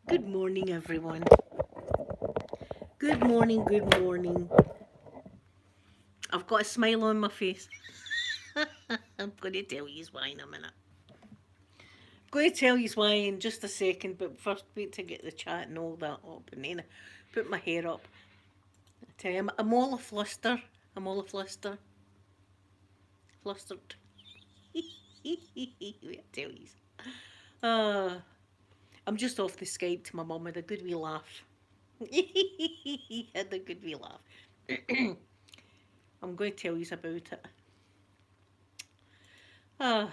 Good morning, everyone. Good morning, good morning. I've got a smile on my face. I'm going to tell you why in a minute. I'm going to tell you why in just a second, but first wait to get the chat and all that up, and then I put my hair up. I tell you, I'm all a fluster. I'm all a fluster. Flustered. I tell you. Uh, I'm just off the Skype to my mum with a good wee laugh. Had a good wee laugh. I'm going to tell you about it. Ah,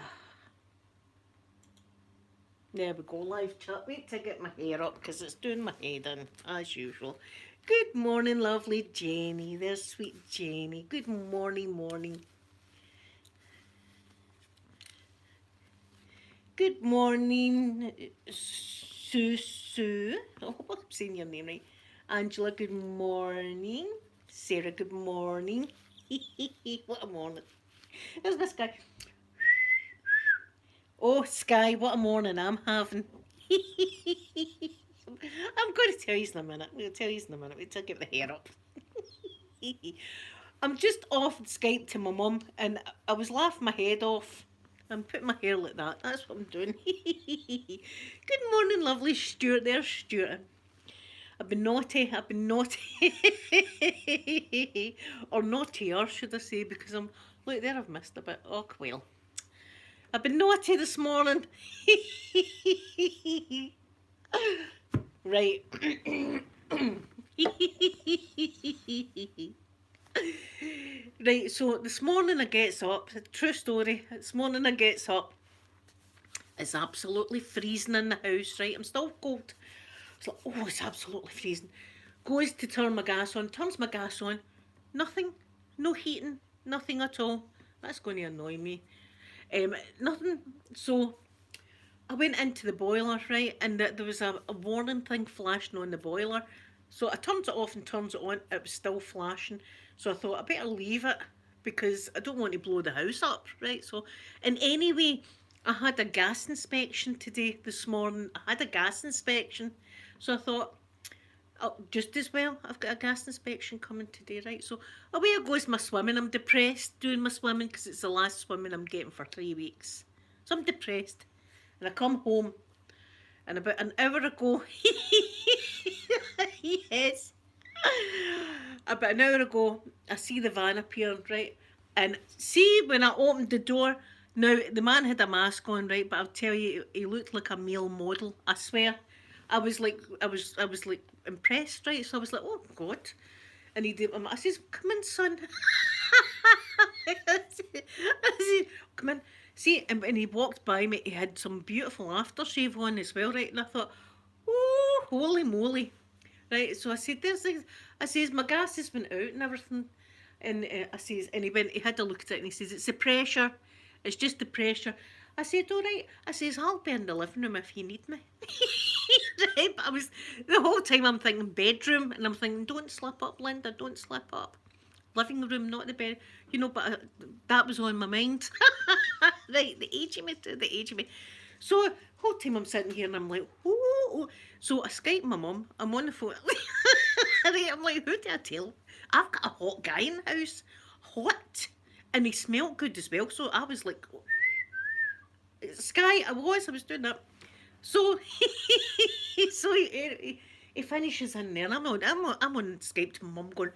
there we go, live chat. Wait to get my hair up because it's doing my head in, as usual. Good morning, lovely Jenny. There's sweet Jenny. Good morning, morning. Good morning, Sue. I hope I'm saying your name right. Angela, good morning. Sarah, good morning. What a morning. There's my Sky. Oh, Sky, what a morning I'm having. I'm going to tell you in a minute. We'll tell you in a minute. Wait till I get the hair up. I'm just off Skype to my mum, and I was laughing my head off. I'm putting my hair like that. That's what I'm doing. Good morning, lovely Stuart. There's Stuart. I've been naughty. I've been naughty. Or naughtier, should I say, because I'm... Look, there I've missed a bit. Oh, well. I've been naughty this morning. Right. Right, so this morning I gets up, true story, this morning I gets up, it's absolutely freezing in the house, right, I'm still cold, it's like, oh, it's absolutely freezing, goes to turn my gas on, turns my gas on, nothing, no heating, nothing at all, that's going to annoy me, nothing, so I went into the boiler, right, and there was a warning thing flashing on the boiler. So I turned it off and turned it on. It was still flashing. So I thought I better leave it because I don't want to blow the house up, right? So, and anyway, I had a gas inspection today, this morning. I had a gas inspection. So I thought, oh, just as well, I've got a gas inspection coming today, right? So away goes my swimming. I'm depressed doing my swimming because it's the last swimming I'm getting for 3 weeks. So I'm depressed. And I come home, and about an hour ago, yes, about an hour ago, I see the van appear, right? And see, when I opened the door, now the man had a mask on, right? But I'll tell you, he looked like a male model. I swear, I was like impressed, right? So I was like, oh God, and he did. I says, come in, son. I said, come in. See, and when he walked by me, he had some beautiful aftershave on as well, right? And I thought, oh, holy moly. Right, so I said, there's things. I says, my gas has been out and everything. And I says, and he had a look at it and he says, it's the pressure. It's just the pressure. I said, all right. I says, I'll be in the living room if you need me. Right, but the whole time I'm thinking bedroom and I'm thinking, don't slip up, Linda, don't slip up. Living room, not the bed. But that was on my mind. Right, the age of me to the age of me. So, whole time I'm sitting here and I'm like, oh. So I Skype my mum. I'm on the phone. Right, I'm like, who do I tell? I've got a hot guy in the house. Hot. And he smelled good as well. So I was like, Sky, I was doing that. So, so he finishes in there. And I'm on Skype to my mum going,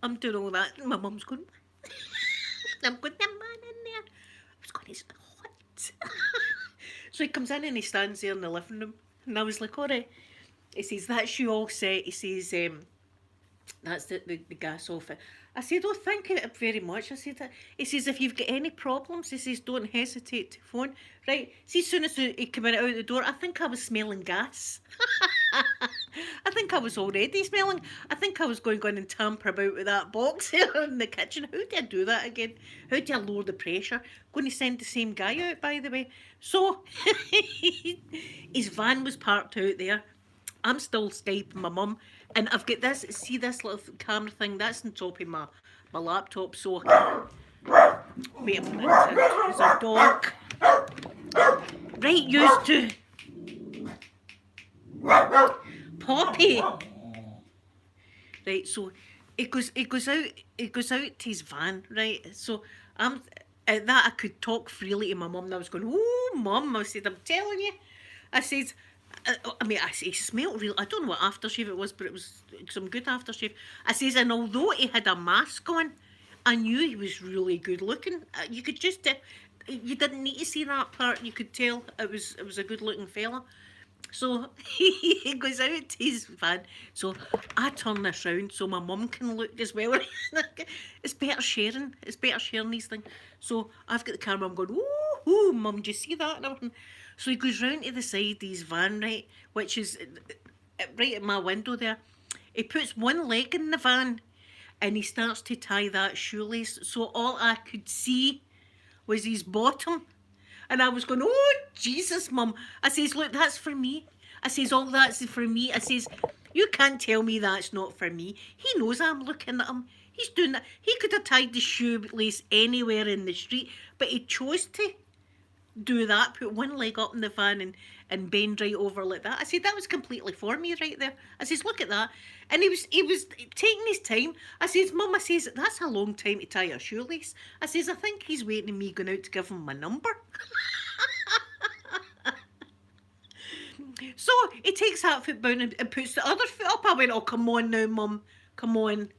I'm doing all that. And my mum's going, I'm going, the man in there. I was going, he's hot. So he comes in and he stands there in the living room. And I was like, all right. He says, that's you all set. He says, that's the gas off it. I said, oh, thank you very much. I said, he says, if you've got any problems, he says, don't hesitate to phone. Right, see, as soon as he came in out the door, I think I was smelling gas. I think I was already smelling. I think I was going and tamper about with that box in the kitchen. How do I do that again? How do I lower the pressure? Going to send the same guy out, by the way. So, his van was parked out there. I'm still Skyping my mum. And I've got this, see this little camera thing, that's on top of my laptop, so wait a minute, there's a dog. Right, used to. Poppy. Right, so he goes out to his van, right? So I'm at that I could talk freely to my mum, and I was going, "Oh, mum," I said, "I'm telling you," I said. He smelt real. I don't know what aftershave it was, but it was some good aftershave. I says, and although he had a mask on, I knew he was really good looking. You could just, you didn't need to see that part. You could tell it was a good looking fella. So he goes out to his van. So I turn this round so my mum can look as well. It's better sharing. It's better sharing these things. So I've got the camera. I'm going, ooh, ooh, mum, do you see that? And everything. So he goes round to the side of his van, right, which is right at my window there. He puts one leg in the van and he starts to tie that shoelace. So all I could see was his bottom. And I was going, oh, Jesus, mum. I says, look, that's for me. I says, all that's for me. I says, you can't tell me that's not for me. He knows I'm looking at him. He's doing that. He could have tied the shoelace anywhere in the street, but he chose to do that, put one leg up in the van and bend right over like that. I said, that was completely for me right there. I says, look at that. And he was taking his time. I says, mum, I says, that's a long time to tie a shoelace. I says, I think he's waiting on me going out to give him my number. So he takes that foot down and puts the other foot up. I went, oh, come on now, mum. Come on.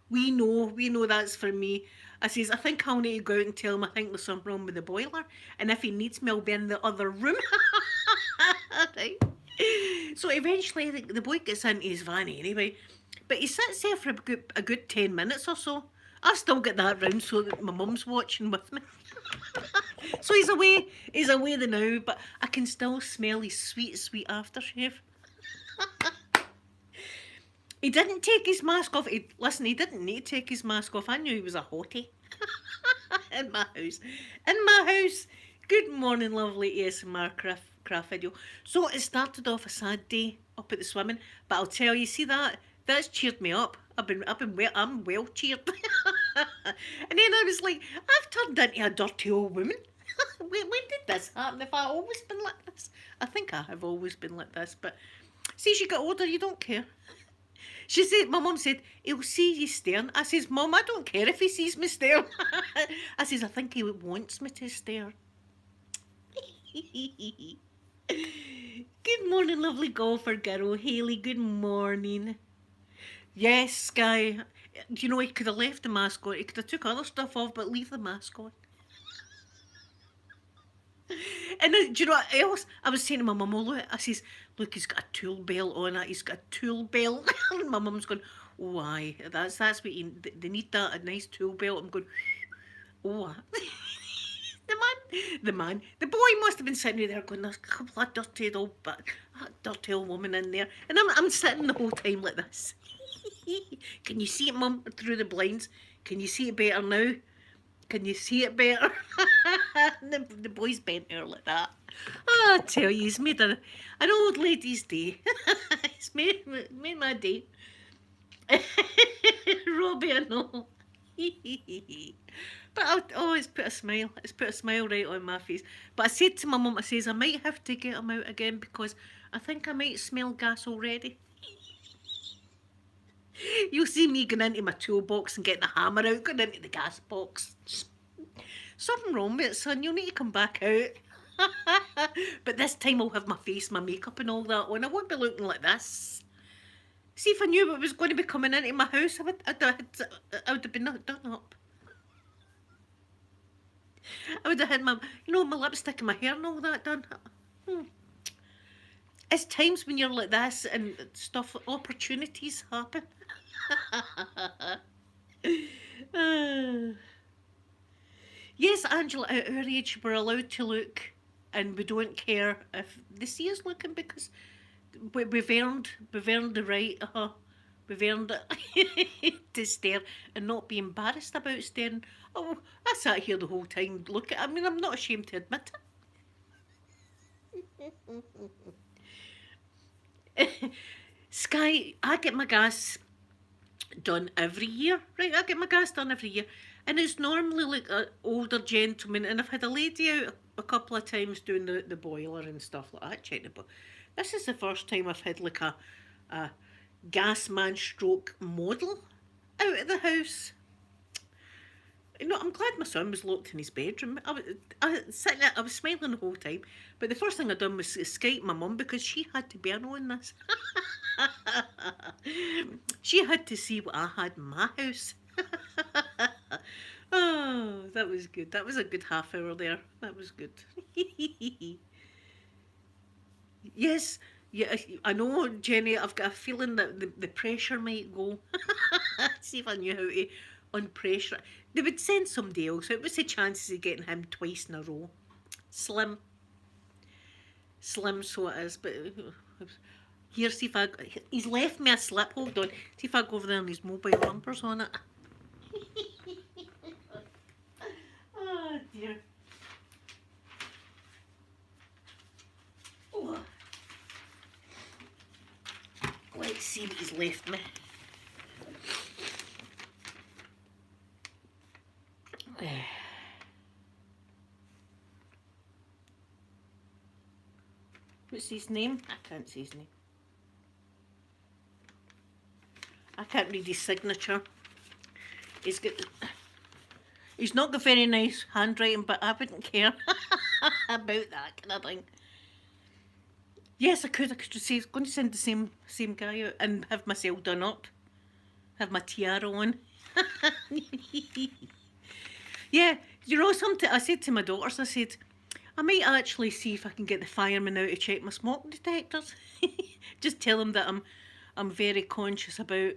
We know that's for me. I says, I think I'll need to go out and tell him I think there's something wrong with the boiler. And if he needs me, I'll be in the other room. Right? So eventually the boy gets into his van anyway. But he sits there for a good 10 minutes or so. I've still got that round so that my mum's watching with me. So he's away the now, but I can still smell his sweet, sweet aftershave. He didn't take his mask off. He didn't need to take his mask off. I knew he was a hottie. In my house. In my house. Good morning, lovely ASMR craft video. So it started off a sad day up at the swimming, but I'll tell you, see that's cheered me up. I'm well cheered. And then I was like, I've turned into a dirty old woman. when did this happen? Have I always been like this? I think I have always been like this, but see, as you get older, you don't care. She said, my mum said, he'll see you staring. I says, Mum, I don't care if he sees me staring. I says, I think he wants me to stare. Good morning, lovely golfer girl. Hayley, good morning. Yes, Sky. You know, he could have left the mask on. He could have took other stuff off, but leave the mask on. And do you know what else? I was saying to my mum, oh, look, I says, look, he's got a tool belt on it. He's got a tool belt. And my mum's going, oh, why? That's what they need that, a nice tool belt. I'm going, oh, the boy must have been sitting there going, there's a couple of dirty old woman in there. And I'm sitting the whole time like this. Can you see it, Mum, through the blinds? Can you see it better now? Can you see it better? the boy's bent her like that. Oh, I tell you, he's made an old lady's day. He's made my day. Robbie, I know. But it's put a smile. It's put a smile right on my face. But I said to my mum, I says, I might have to get him out again because I think I might smell gas already. You'll see me going into my toolbox and getting the hammer out, going into the gas box. Something wrong with it, son. You'll need to come back out. But this time I'll have my face, my makeup and all that on. I won't be looking like this. See, if I knew what was going to be coming into my house, I would have been done up. I would have had my lipstick and my hair and all that done. It's times when you're like this and stuff, opportunities happen. Yes, Angela, at our age, we're allowed to look and we don't care if they see us looking because we've earned the right, we've earned it to stare and not be embarrassed about staring. Oh, I sat here the whole time looking. I mean, I'm not ashamed to admit it. Sky, I get my gas done every year, right? I get my gas done every year, and it's normally like an older gentleman, and I've had a lady out a couple of times doing the boiler and stuff like that, checking it, but this is the first time I've had like a gas man stroke model out of the house. You know, I'm glad my son was locked in his bedroom. I was smiling the whole time. But the first thing I done was Skype my mum because she had to bear knowing this. She had to see what I had in my house. Oh, that was good. That was a good half hour there. That was good. Yes, yeah, I know, Jenny. I've got a feeling that the pressure might go. See if I knew how to unpressure. They would send somebody else out. What's the chances of getting him twice in a row? Slim. Slim, so it is. But here, see if I. He's left me a slip. Hold on. See if I go over there and his mobile numbers on it. Oh, dear. Oh. Let's see what he's left me. What's his name? I can't see his name. I can't read his signature. He's not got very nice handwriting, but I wouldn't care about that kind of thing. Yes, I could say I was going to send the same guy out and have myself done up. Have my tiara on. Yeah, you know something, I said to my daughters, I said, I might actually see if I can get the firemen out to check my smoke detectors. Just tell them that I'm very conscious about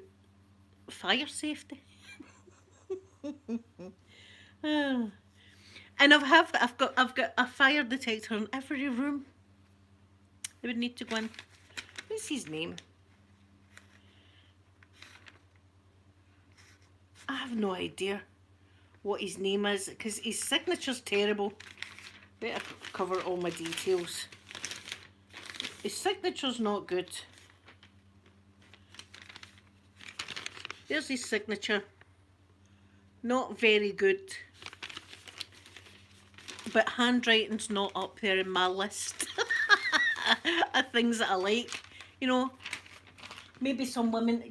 fire safety. And I've got a fire detector in every room. They would need to go in. What's his name? I have no idea what his name is because his signature's terrible. Better cover all my details. His signature's not good. There's his signature. Not very good. But handwriting's not up there in my list of things that I like. You know, maybe some women,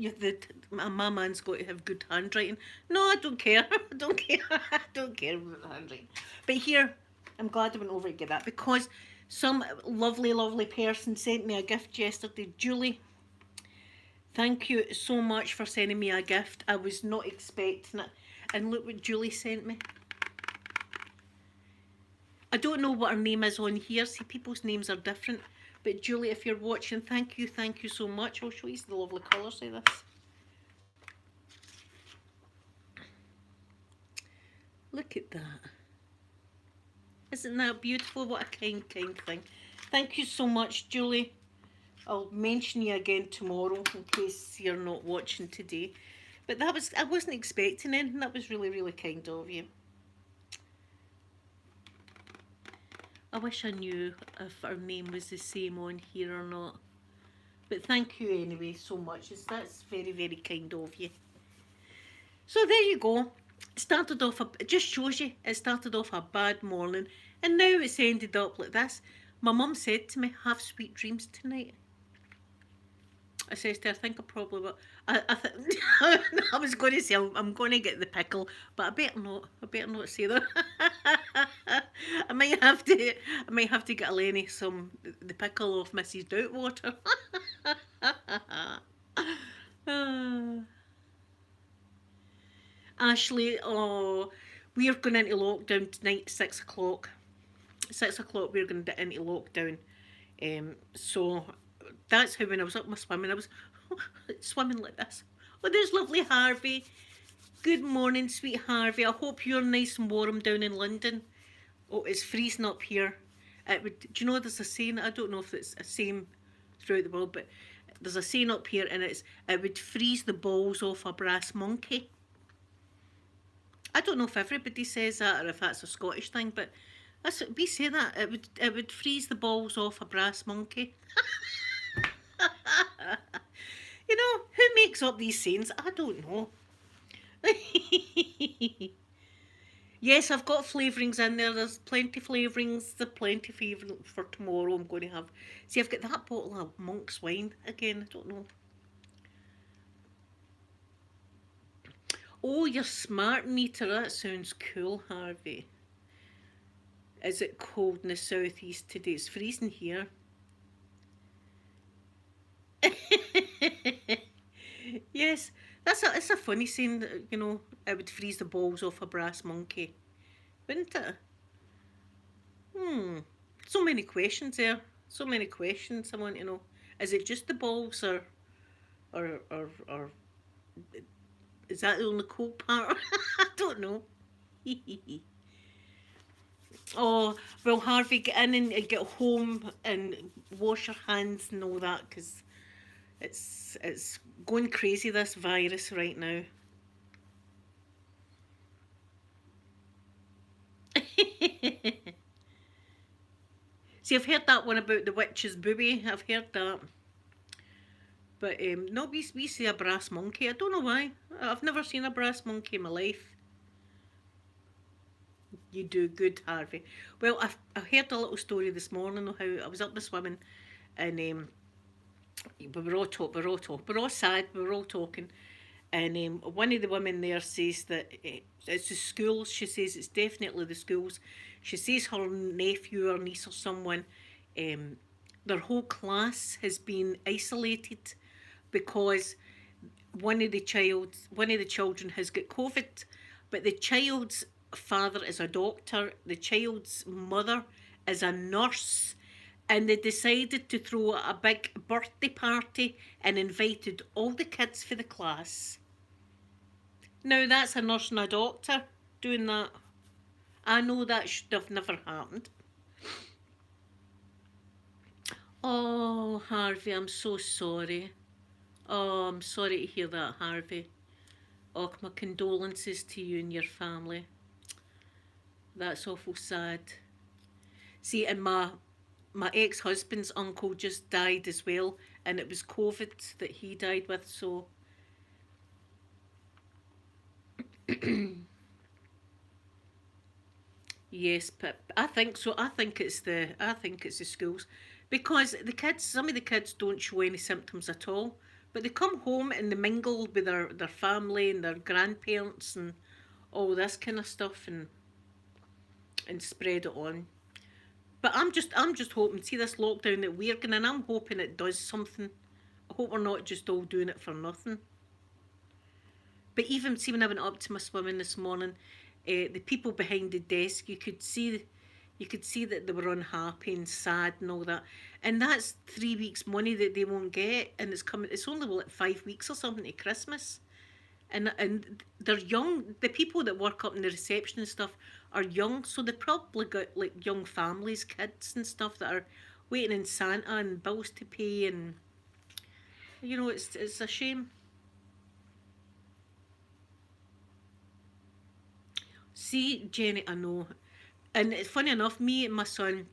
my man's got to have good handwriting. No, I don't care. I don't care. I don't care about the handwriting. But here, I'm glad I went over to get that because some lovely, lovely person sent me a gift yesterday. Julie, thank you so much for sending me a gift. I was not expecting it. And look what Julie sent me. I don't know what her name is on here. See, people's names are different. But Julie, if you're watching, thank you so much. I'll show you the lovely colours of this. Look at that. Isn't that beautiful? What a kind thing. Thank you so much, Julie. I'll mention you again tomorrow in case you're not watching today. But I wasn't expecting anything. That was really, really kind of you. I wish I knew if our name was the same on here or not. But thank you anyway so much. That's very, very kind of you. So there you go. It just shows you, it started off a bad morning and now it's ended up like this. My mum said to me, have sweet dreams tonight. I says to her, I think I probably will. I was going to say I'm going to get the pickle, but I better not say that. I might have to get Eleni the pickle off Mrs. Doubtwater. Ashley, oh, we are going into lockdown tonight, 6 o'clock. 6 o'clock we're going to get into lockdown. So that's how when I was up my swimming, I was swimming like this. Oh, there's lovely Harvey. Good morning, sweet Harvey. I hope you're nice and warm down in London. Oh, it's freezing up here. Do you know there's a saying, I don't know if it's the same throughout the world, but there's a saying up here and it would freeze the balls off a brass monkey. I don't know if everybody says that or if that's a Scottish thing, but we say that. It would freeze the balls off a brass monkey. You know, who makes up these sayings? I don't know. Yes, I've got flavourings in there. There's plenty flavourings. There's plenty flavourings for tomorrow. I'm going to have. See, I've got that bottle of Monk's wine again. I don't know. Oh, your smart meter. That sounds cool, Harvey. Is it cold in the southeast today? It's freezing here. Yes, it's a funny saying that it would freeze the balls off a brass monkey, wouldn't it? Hmm. So many questions there. So many questions I want to know. Is it just the balls, or is that the only cool part? I don't know. Oh, well, Harvey, get in and get home and wash your hands and all that, because it's going crazy, this virus right now. See, I've heard that one about the witch's booby. I've heard that. But no, we see a brass monkey. I don't know why. I've never seen a brass monkey in my life. You do good, Harvey. Well, I heard a little story this morning of how I was up this swimming, and we were all we're all sad, we were all talking, and one of the women there says that it's the schools. She says it's definitely the schools. She says her nephew or niece or someone, um, their whole class has been isolated because one of the children has got COVID, but the child's father is a doctor, the child's mother is a nurse, and they decided to throw a big birthday party and invited all the kids for the class. Now that's a nurse and a doctor doing that. I know that should have never happened. Oh, Harvey, I'm so sorry. Oh, I'm sorry to hear that, Harvey. Oh, my condolences to you and your family. That's awful sad. See, and my ex husband's uncle just died as well, and it was COVID that he died with. So, yes, but I think so. I think it's the schools, because some of the kids don't show any symptoms at all, but they come home and they mingle with their family and their grandparents and all this kind of stuff, and spread it on. But I'm just hoping, see this lockdown that we're going, and I'm hoping it does something. I hope we're not just all doing it for nothing. But even see when I went up to my swimming this morning, the people behind the desk, you could see that they were unhappy and sad and all that. And that's 3 weeks money that they won't get, and it's coming. It's only like 5 weeks or something to Christmas. And they're young. The people that work up in the reception and stuff are young, so they probably got like young families, kids and stuff that are waiting in Santa and bills to pay, and it's a shame. See, Jenny, I know, and it's funny enough. Me and my son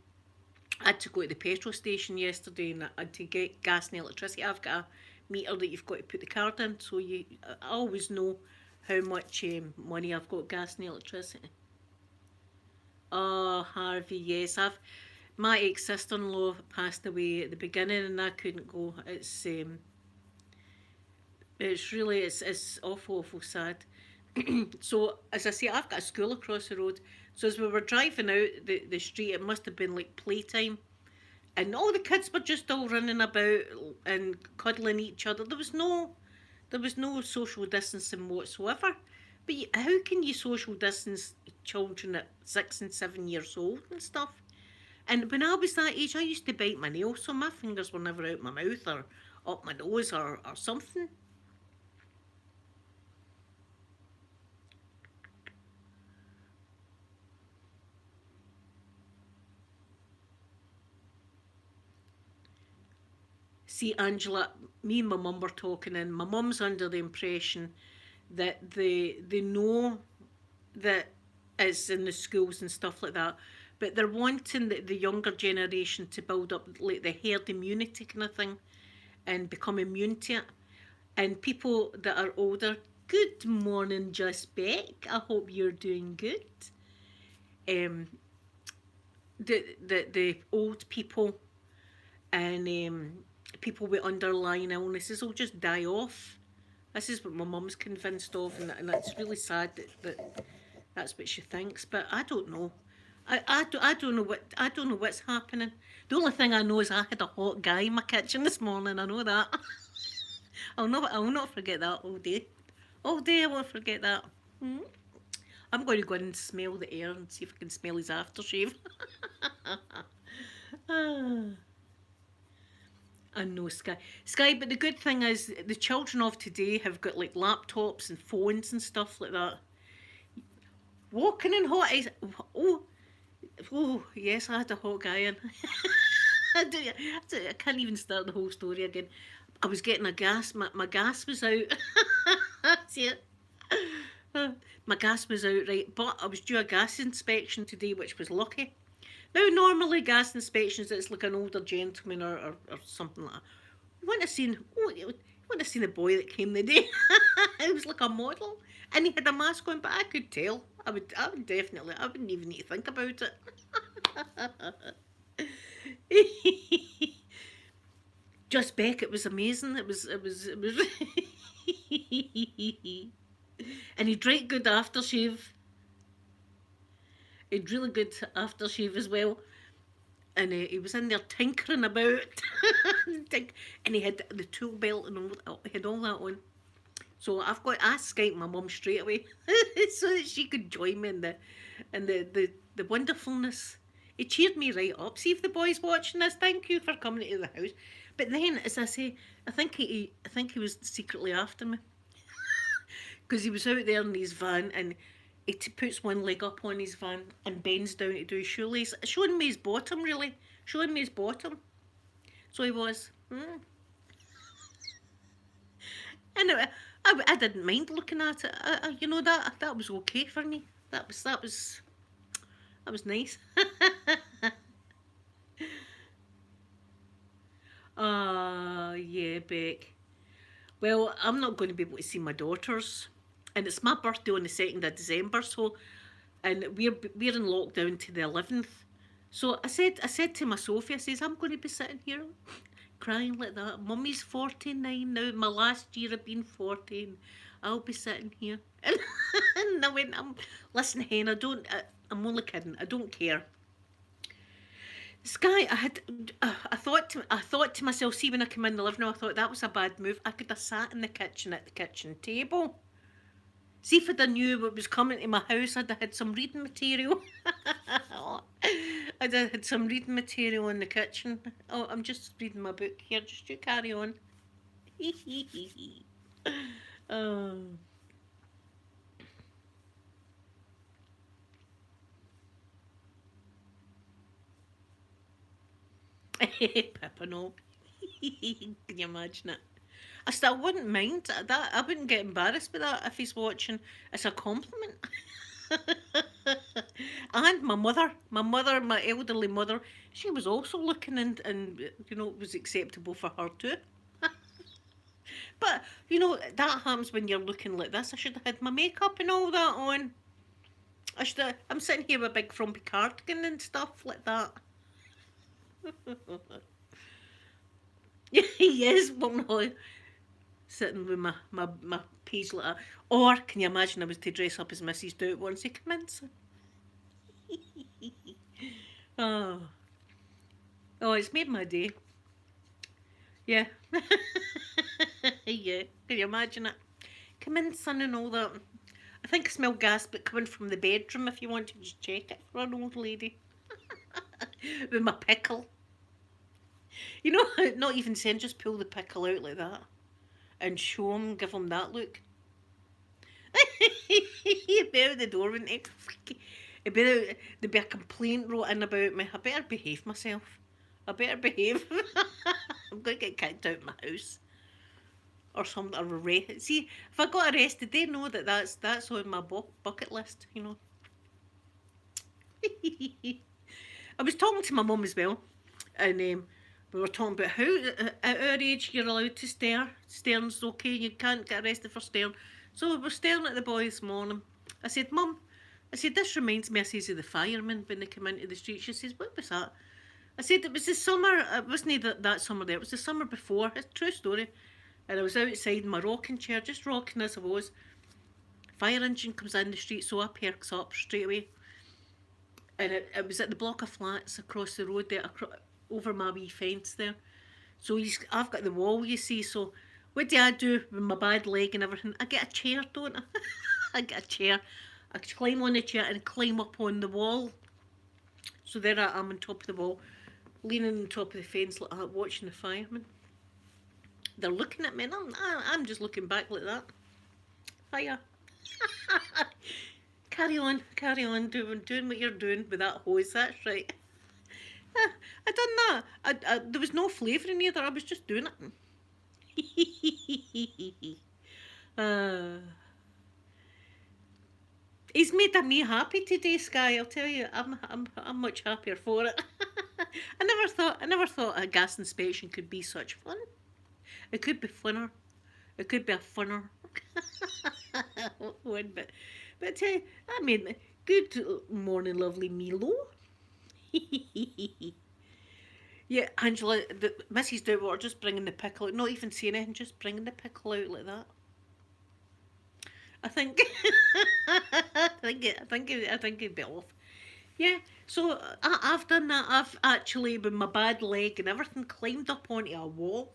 had to go to the petrol station yesterday, and I had to get gas and electricity. I've got a meter that you've got to put the card in, so I always know how much money I've got gas and electricity. Oh, Harvey, yes, my ex sister in law passed away at the beginning, and I couldn't go. It's awful, awful sad. So as I say, I've got a school across the road. So as we were driving out the street, it must have been like playtime, and all the kids were just all running about and cuddling each other. There was no social distancing whatsoever. But how can you social distance children at 6 and 7 years old and stuff? And when I was that age, I used to bite my nails, so my fingers were never out my mouth or up my nose or something. See, Angela, me and my mum were talking, and my mum's under the impression that they know that it's in the schools and stuff like that, but they're wanting the younger generation to build up like the herd immunity kind of thing and become immune to it. And people that are older, good morning, Just Beck. I hope you're doing good. um, the old people and people with underlying illnesses will just die off. This is what my mum's convinced of, and it's really sad that that's what she thinks. But I don't know. I don't know what's happening. The only thing I know is I had a hot guy in my kitchen this morning. I know that. I'll not forget that all day. All day I won't forget that. Hmm? I'm going to go in and smell the air and see if I can smell his aftershave. Ah. I know, Sky. Sky, but the good thing is the children of today have got like laptops and phones and stuff like that. Walking in hot ice. Oh, oh, yes, I had a hot guy in. I can't even start the whole story again. I was getting a gas. My gas was out. See it? My gas was out, right? But I was due a gas inspection today, which was lucky. Now, normally gas inspections, it's like an older gentleman or something like that. You wouldn't have seen the boy that came the day. It was like a model, and he had a mask on, but I could tell. I would definitely. I wouldn't even need to think about it. Just Beck, it was amazing. It was. And he drank good aftershave. He'd really good aftershave as well. And he was in there tinkering about. And he had the tool belt and all, he had all that on. So I Skyped my mum straight away so that she could join me in the wonderfulness. It cheered me right up. See if the boy's watching this. Thank you for coming to the house. But then, as I say, I think he was secretly after me because he was out there in his van and he puts one leg up on his van and bends down to do his shoelace, showing me his bottom, really. Showing me his bottom. So he was. And I didn't mind looking at it. You know, that was okay for me. That was nice. Yeah, Beck. Well, I'm not going to be able to see my daughters, and it's my birthday on the 2nd of December. So, and we're in lockdown to the 11th. So I said to my Sophie, I says I'm going to be sitting here crying like that. Mummy's 49 now. My last year of being 14. I'll be sitting here, and I went, listen, Hen, I'm only kidding. I don't care. Sky, I thought to myself, see when I came in the living room, I thought that was a bad move. I could have sat in the kitchen at the kitchen table. See if I'd have knew what was coming to my house, I'd have had some reading material. I'd have had some reading material in the kitchen. Oh, I'm just reading my book here. Just you carry on. Oh. Pippa, no. Can you imagine it? I still wouldn't mind that. I wouldn't get embarrassed by that if he's watching. It's a compliment. And my elderly mother, she was also looking and you know, it was acceptable for her too. But you know, that happens when you're looking like this. I should have had my makeup and all that on. I'm sitting here with a big frumpy cardigan and stuff like that. Yes, well, sitting with my page like that. Or can you imagine I was to dress up as Mrs. Dout once he commences? Oh. Oh, it's made my day. Yeah. Yeah, can you imagine it? Come in, son, and all that. I think I smell gas, but coming from the bedroom if you want to just check it for an old lady. With my pickle. You know, not even saying, just pull the pickle out like that and show him, give him that look. He'd be out the door, wouldn't he? There'd be a complaint wrote in about me. I better behave myself. I better behave. I'm going to get kicked out of my house. Or something, or arrested. See, if I got arrested, they know that that's on my bucket list, you know. I was talking to my mum as well, and we were talking about how at our age you're allowed to stare. Staring's okay, you can't get arrested for staring. So we were staring at the boy this morning. I said, Mum, I said, this reminds me, I says, of the firemen when they come into the street. She says, what was that? I said, it was the summer, it wasn't that summer there, it was the summer before. It's a true story. And I was outside in my rocking chair, just rocking as I was. Fire engine comes in the street, so I perks up straight away. And it was at the block of flats across the road there, over my wee fence there. So I've got the wall, you see, so what do I do with my bad leg and everything? I get a chair, don't I? I get a chair. I climb on the chair and climb up on the wall. So there I am on top of the wall, leaning on top of the fence like that, watching the firemen. They're looking at me and I'm just looking back like that. Hiya. Carry on, doing what you're doing with that hose, that's right. I done that. There was no flavouring either, I was just doing it. He's made me happy today, Sky. I'll tell you, I'm much happier for it. I never thought a gas inspection could be such fun. It could be funner. It could be a funner one, but I mean, good morning, lovely Milo. Yeah, Angela, Mrs. Doubtwater just bringing the pickle out, not even saying anything, just bringing the pickle out like that. I think, I think it'd be off. Yeah, so I've done that. I've actually, with my bad leg and everything, climbed up onto a wall.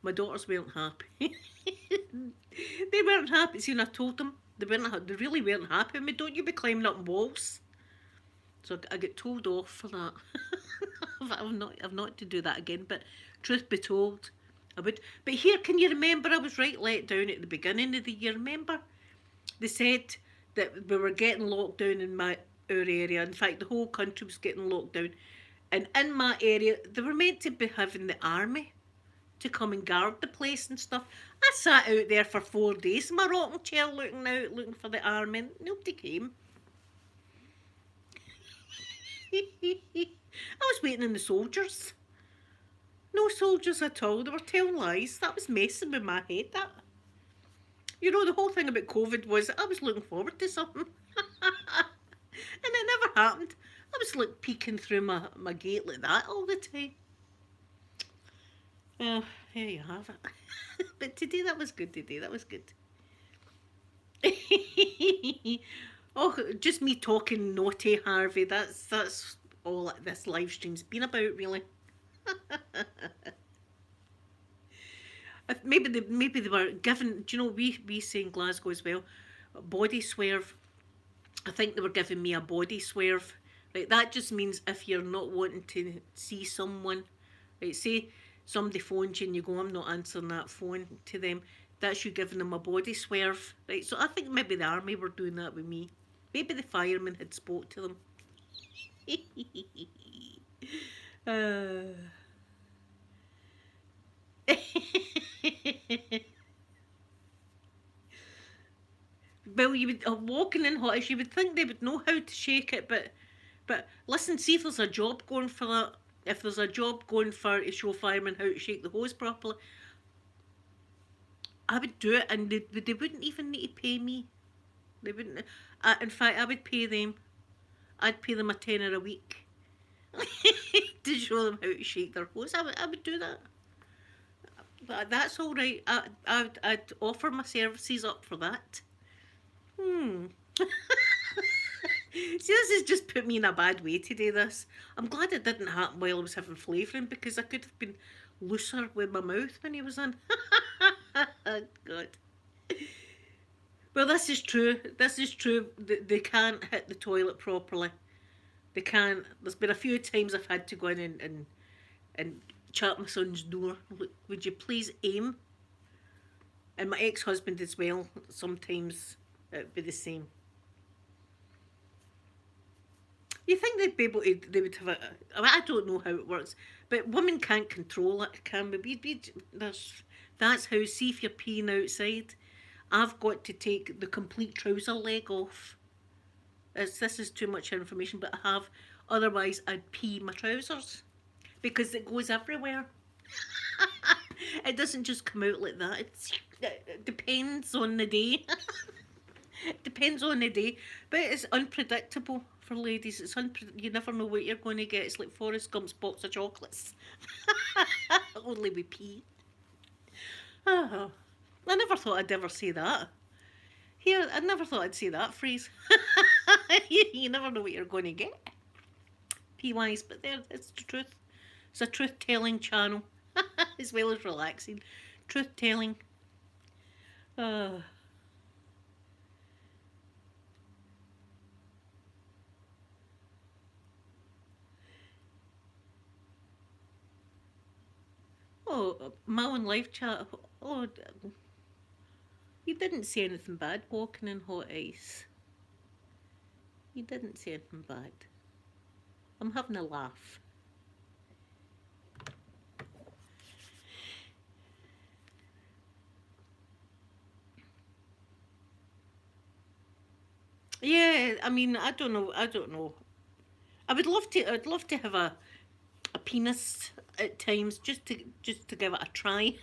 My daughters weren't happy. They weren't happy. See, and I told them they really weren't happy with me. Don't you be climbing up walls? So I get told off for that. I've not to do that again. But truth be told, I would. But here, can you remember? I was right let down at the beginning of the year. Remember, they said that we were getting locked down in our area. In fact, the whole country was getting locked down. And in my area, they were meant to be having the army to come and guard the place and stuff. I sat out there for 4 days in my rocking chair looking for the army. Nobody came. I was waiting on the soldiers. No soldiers at all. They were telling lies. That was messing with my head, that. You know, the whole thing about COVID was I was looking forward to something. And it never happened. I was like peeking through my gate like that all the time. Well, here you have it. But today that was good. Oh, just me talking naughty, Harvey. That's all this live stream's been about, really. Maybe they were given. Do you know we say in Glasgow as well, body swerve. I think they were giving me a body swerve. Right, that just means if you're not wanting to see someone, right, say somebody phones you and you go, I'm not answering that phone to them, that's you giving them a body swerve. Right, so I think maybe the army were doing that with me. Maybe the firemen had spoke to them. Well, you would walking in hot, you would think they would know how to shake it, but listen, see if there's a job going for that. If there's a job going for to show firemen how to shake the hose properly, I would do it, and they wouldn't even need to pay me. They wouldn't. In fact, I would pay them. I'd pay them a tenner a week to show them how to shake their hose. I would do that. But that's all right. I'd offer my services up for that. See, this has just put me in a bad way today, this. I'm glad it didn't happen while I was having flavouring, because I could have been looser with my mouth when he was in. God. Well, this is true. They can't hit the toilet properly. They can't. There's been a few times I've had to go in and chat my son's door. Look, would you please aim? And my ex-husband as well. Sometimes it'd be the same. You think they'd be able to? They would have I don't know how it works, but women can't control it, can we? That's how. See if you're peeing outside, I've got to take the complete trouser leg off. This is too much information, but I have. Otherwise, I'd pee my trousers because it goes everywhere. It doesn't just come out like that. It depends on the day. Depends on the day, but it's unpredictable for ladies. You never know what you're going to get. It's like Forrest Gump's box of chocolates, only with pee. Oh, I never thought I'd ever say that. Here, I never thought I'd say that phrase. You never know what you're going to get. Pee wise, but there, it's the truth. It's a truth telling channel, as well as relaxing. Truth telling. Uh, my own live chat. Oh, you didn't say anything bad walking in hot ice. You didn't say anything bad. I'm having a laugh. Yeah, I mean, I don't know. I don't know. I'd love to. I'd love to have a penis at times, just to give it a try.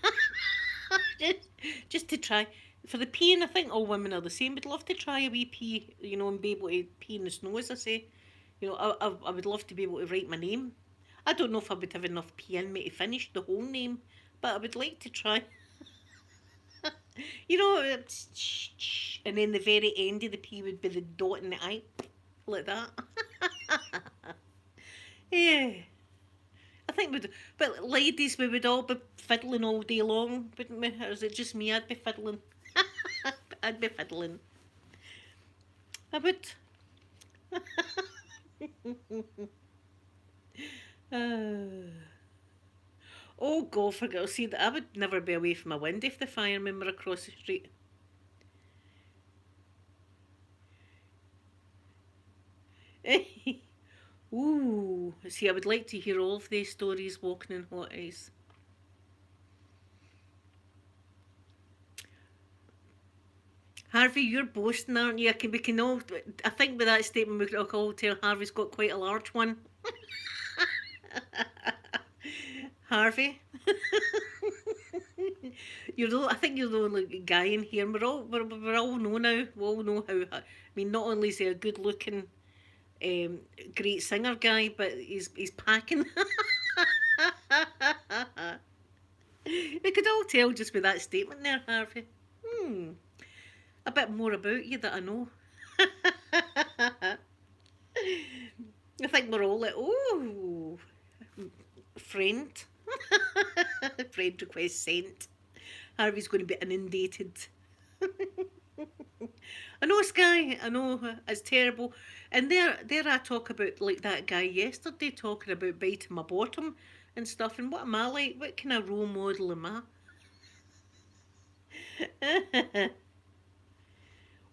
just, just to try. For the peeing, I think all women are the same. I'd love to try a wee pee, and be able to pee in the snow, as I say. I would love to be able to write my name. I don't know if I would have enough pee in me to finish the whole name, but I would like to try. And then the very end of the pee would be the dot in the eye, like that. Yeah. I think but ladies, we would all be fiddling all day long, wouldn't we? Or is it just me? I'd be fiddling. I'd be fiddling. I would. uh, oh, God, forget. See, that I would never be away from my window if the firemen were across the street. Ooh, see, I would like to hear all of these stories walking in hot ice. Harvey, you're boasting, aren't you? We can all. I think with that statement, we can all tell Harvey's got quite a large one. Harvey, I think you're the only guy in here. We're all know now. We all know how. I mean, not only is he a good-looking, great singer guy, but he's packing. We could all tell just with that statement there, Harvey. A bit more about you that I know. I think we're all like, oh, friend. Friend request sent. Harvey's going to be inundated. I know, Sky. I know it's terrible. And there I talk about like that guy yesterday talking about biting my bottom and stuff. And what am I like? What kind of role model am I?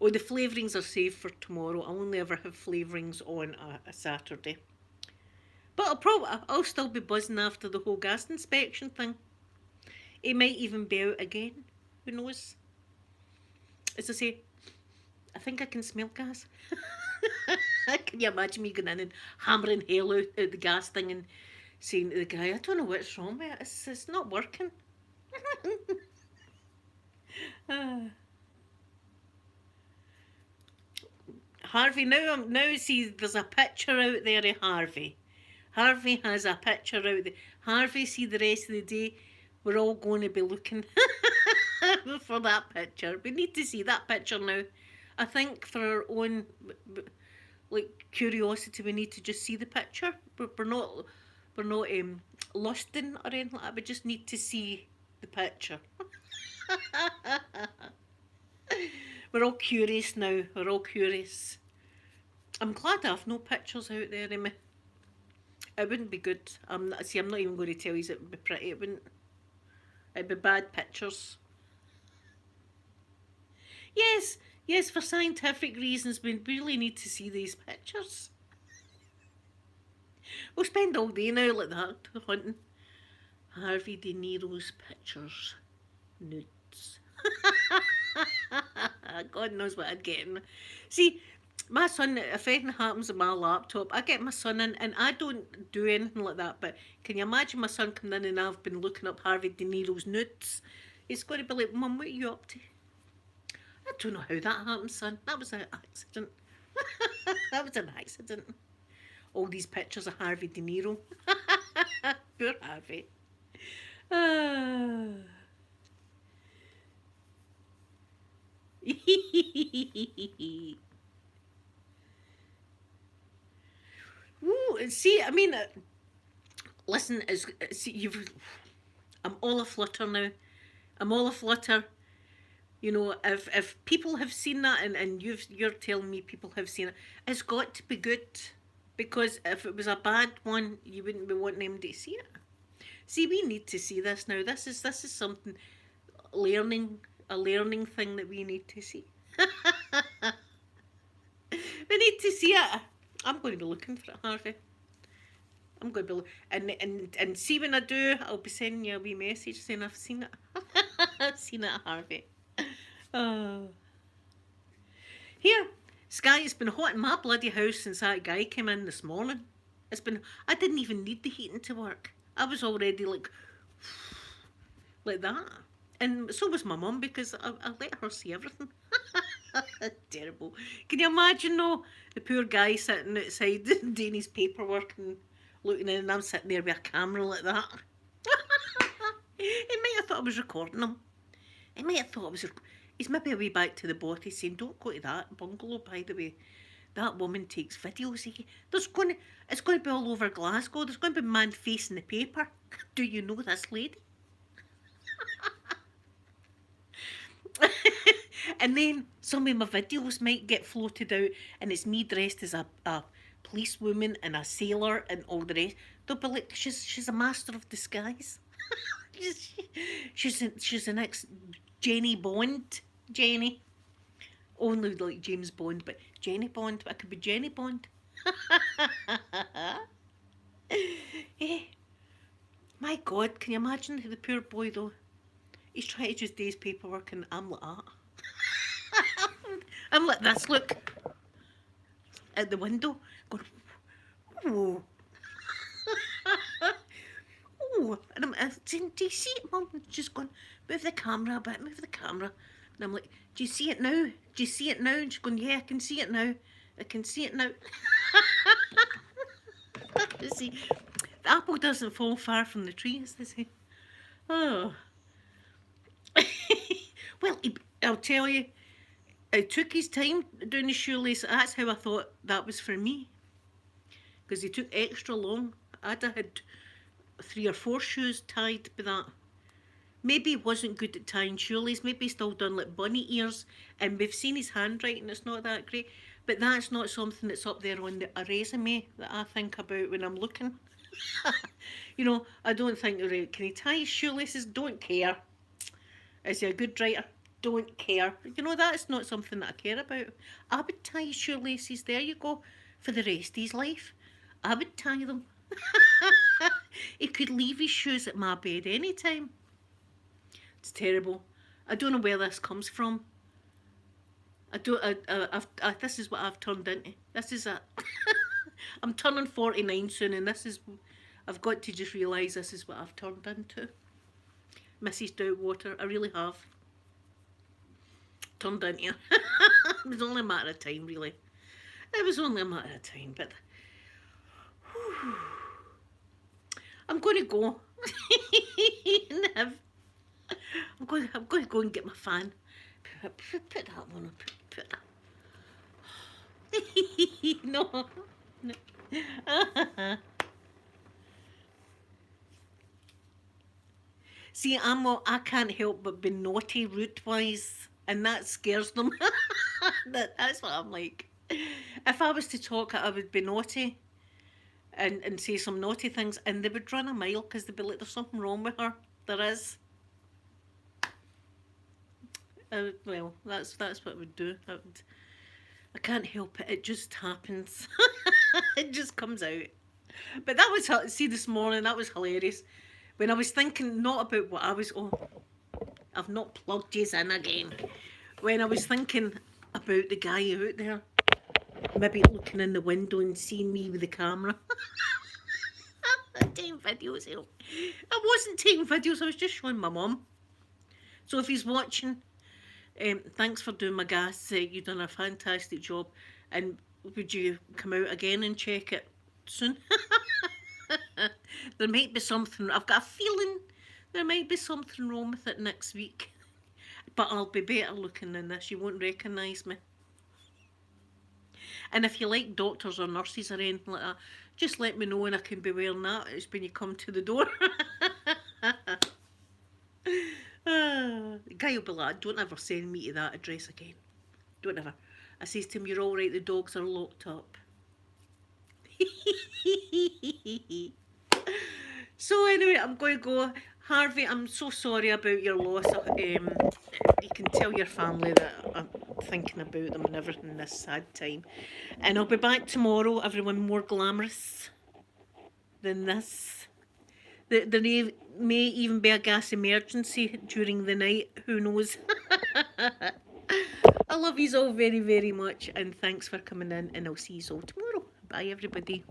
Oh, the flavourings are saved for tomorrow. I'll only ever have flavourings on a Saturday. But I'll still be buzzing after the whole gas inspection thing. It might even be out again. Who knows? As I say, I think I can smell gas. Can you imagine me going in and hammering hell out at the gas thing and saying to the guy, I don't know what's wrong with it. It's not working. Harvey, now see, there's a picture out there of Harvey. Harvey has a picture out there. Harvey, see, the rest of the day, we're all going to be looking for that picture. We need to see that picture now. I think for our own, like, curiosity, we need to just see the picture. We're not lusting or anything like that. We just need to see the picture. We're all curious now. We're all curious. I'm glad I have no pictures out there of me. It wouldn't be good. I'm not even going to tell you it would be pretty. It wouldn't. It'd be bad pictures. Yes, for scientific reasons, we really need to see these pictures. We'll spend all day now like that, hunting Harvey De Niro's pictures. Nudes. God knows what I'd get in. See, my son, if anything happens on my laptop, I get my son in, and I don't do anything like that, but can you imagine my son coming in and I've been looking up Harvey De Niro's nudes? He's going to be like, Mum, what are you up to? I don't know how that happened, son. That was an accident. That was an accident. All these pictures of Harvey De Niro. Poor Harvey. Ah. Ooh, see, I mean, listen, see, I'm all aflutter now. I'm all aflutter. You know, if people have seen that and you're telling me people have seen it, it's got to be good. Because if it was a bad one, you wouldn't be wanting them to see it. See, we need to see this now. This is something a learning thing that we need to see. We need to see it. I'm going to be looking for it, Harvey. I'm going to be and see when I do, I'll be sending you a wee message saying I've seen it. I've seen it, Harvey. Oh. Here, Sky, it's been hot in my bloody house since that guy came in this morning. I didn't even need the heating to work. I was already like that. And so was my mum because I let her see everything. Terrible. Can you imagine though, the poor guy sitting outside doing his paperwork and looking in, and I'm sitting there with a camera like that. He might have thought I was recording him. He might have thought I was. He's maybe a way back to the bothy saying, "Don't go to that bungalow, by the way. That woman takes videos. It's going to be all over Glasgow. There's going to be a man facing the paper. Do you know this lady?" And then some of my videos might get floated out, and it's me dressed as a policewoman and a sailor and all the rest. They'll be like, she's a master of disguise. she's the next Jenny Bond. Jenny. Only like James Bond, but Jenny Bond. I could be Jenny Bond. Hey, my God, can you imagine the poor boy though? He's trying to just do his paperwork and I'm like that. I'm like this, look. At the window, going, ooh. Ooh. And I'm saying, do you see it, Mum? Just going, move the camera a bit, move the camera. And I'm like, do you see it now? Do you see it now? And she's going, yeah, I can see it now. I can see it now. See, the apple doesn't fall far from the tree, as they say. Oh. Well, I'll tell you, it took his time doing his shoelace. That's how I thought that was for me. Because he took extra long. I'd have had 3 or 4 shoes tied by that. Maybe he wasn't good at tying shoelace. Maybe he's still done like bunny ears. And we've seen his handwriting. It's not that great. But that's not something that's up there on a resume that I think about when I'm looking. You know, I don't think, right, can he tie his shoelaces? Don't care. Is he a good writer? Don't care. You know, that's not something that I care about. I would tie his shoelaces, there you go, for the rest of his life. I would tie them. He could leave his shoes at my bed anytime. It's terrible. I don't know where this comes from. This is what I've turned into. This is I'm turning 49 soon, and I've got to just realise this is what I've turned into. Mrs. Doubtwater, I really have. Turned into. It was only a matter of time, really. It was only a matter of time, but whew. I'm going to go. I'm going to go and get my fan. Put that one up. Put that. No. See, I can't help but be naughty root-wise, and that scares them. That's what I'm like. If I was to talk, I would be naughty and say some naughty things, and they would run a mile because they'd be like, there's something wrong with her. There is. Well, that's what I would do. I can't help it. It just happens. It just comes out. But that was, see, this morning, that was hilarious. When I was thinking not about what I was... Oh, I've not plugged you in again. When I was thinking about the guy out there, maybe looking in the window and seeing me with the camera. Taking videos. I wasn't taking videos, I was just showing my mum. So if he's watching, Thanks for doing my gas. You've done a fantastic job. And would you come out again and check it soon? There might be something. I've got a feeling there might be something wrong with it next week. But I'll be better looking than this. You won't recognise me. And if you like doctors or nurses or anything like that, just let me know and I can be wearing that. It's when you come to the door. The guy will be like, don't ever send me to that address again. Don't ever. I says to him, you're all right, the dogs are locked up. So anyway, I'm going to go. Harvey, I'm so sorry about your loss. You can tell your family that I'm thinking about them and everything this sad time. And I'll be back tomorrow, everyone, more glamorous than this. There may even be a gas emergency during the night. Who knows? I love you all very, very much. And thanks for coming in. And I'll see you all tomorrow. Bye, everybody.